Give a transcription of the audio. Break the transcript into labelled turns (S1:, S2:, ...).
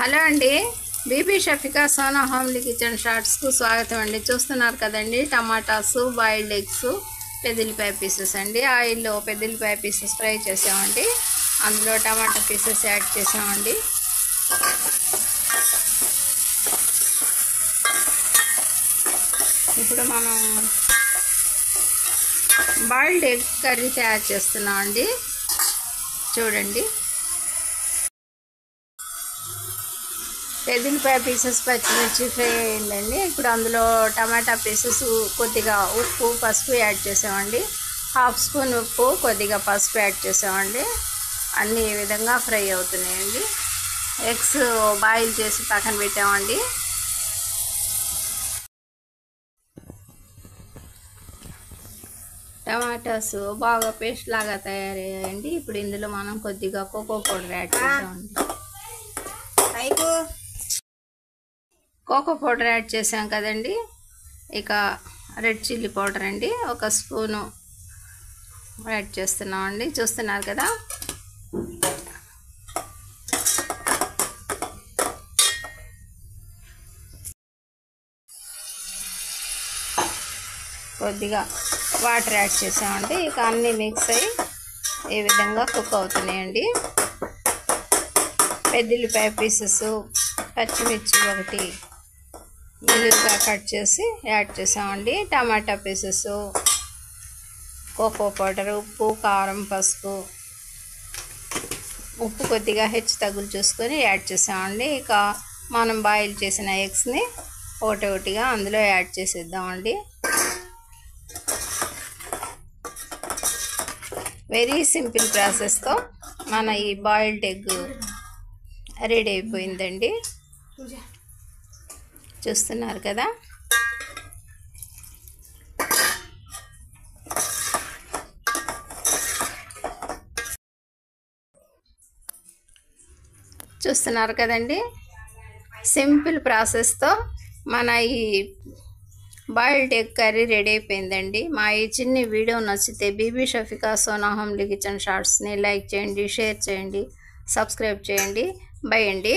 S1: Hello అండి, Bibi Shafika Sona homely kitchen షార్ట్స్కు స్వాగతం అండి. చూస్తున్నారు కదండి, టమాటాసు, బాయిల్డ్ ఎగ్స్, పెద్దలిపాయ పీసెస్ అండి. ఆయిల్లో పెద్దలిపాయ పీసెస్ ఫ్రై చేసామండి. అందులో టమాటా పీసెస్ యాడ్ చేసామండి. ఇప్పుడు మనం బాయిల్డ్ ఎగ్ కర్రీ తయారు చేస్తున్నామండి. చూడండి, పెద్దలిపాయ పీసెస్ పచ్చిమిర్చి ఫ్రై అయిందండి. ఇప్పుడు అందులో టమాటా పీసెస్, కొద్దిగా ఉప్పు, పసుపు యాడ్ చేసామండి. హాఫ్ స్పూన్ ఉప్పు, కొద్దిగా పసుపు యాడ్ చేసామండి. అన్నీ ఈ విధంగా ఫ్రై అవుతున్నాయండి. ఎగ్స్ బాయిల్ చేసి పక్కన పెట్టామండి. టమాటాస్ బాగా పేస్ట్ లాగా తయారయ్యాయండి. ఇప్పుడు ఇందులో మనం కొద్దిగా కోకో పౌడర్ యాడ్ చేసామండి. కోకో పౌడర్ యాడ్ చేసాం కదండి. ఇక రెడ్ చిల్లీ పౌడర్ అండి, 1 స్పూను యాడ్ చేస్తున్నామండి. చూస్తున్నారు కదా, కొద్దిగా వాటర్ యాడ్ చేసామండి. ఇక అన్నీ మిక్స్ అయ్యి ఈ విధంగా కుక్ అవుతున్నాయండి. పెద్దలిపాయ పీసెస్, పచ్చిమిర్చి ఒకటి నిలువుగా కట్ చేసి యాడ్ చేసామండి. టమాటా పీసెస్, కోకో పౌడర్, ఉప్పు, కారం, పసుపు, ఉప్పు కొద్దిగా హెచ్చు తగ్గులు చూసుకొని యాడ్ చేసామండి. ఇక మనం బాయిల్ చేసిన ఎగ్స్ని ఒకటిగా అందులో యాడ్ చేసేద్దామండి. వెరీ సింపుల్ ప్రాసెస్తో మన ఈ బాయిల్డ్ ఎగ్ రెడీ అయిపోయిందండి. చూస్తున్నారు కదా, చూస్తున్నారు కదండి, సింపుల్ ప్రాసెస్తో మన ఈ బాయిల్డ్ ఎగ్ కర్రీ రెడీ అయిపోయిందండి. మా ఈ చిన్న వీడియో నచ్చితే బీబీ షఫికా సోనా హోమ్లీ కిచెన్ షార్ట్స్ని లైక్ చేయండి, షేర్ చేయండి, సబ్స్క్రైబ్ చేయండి. బై అండి.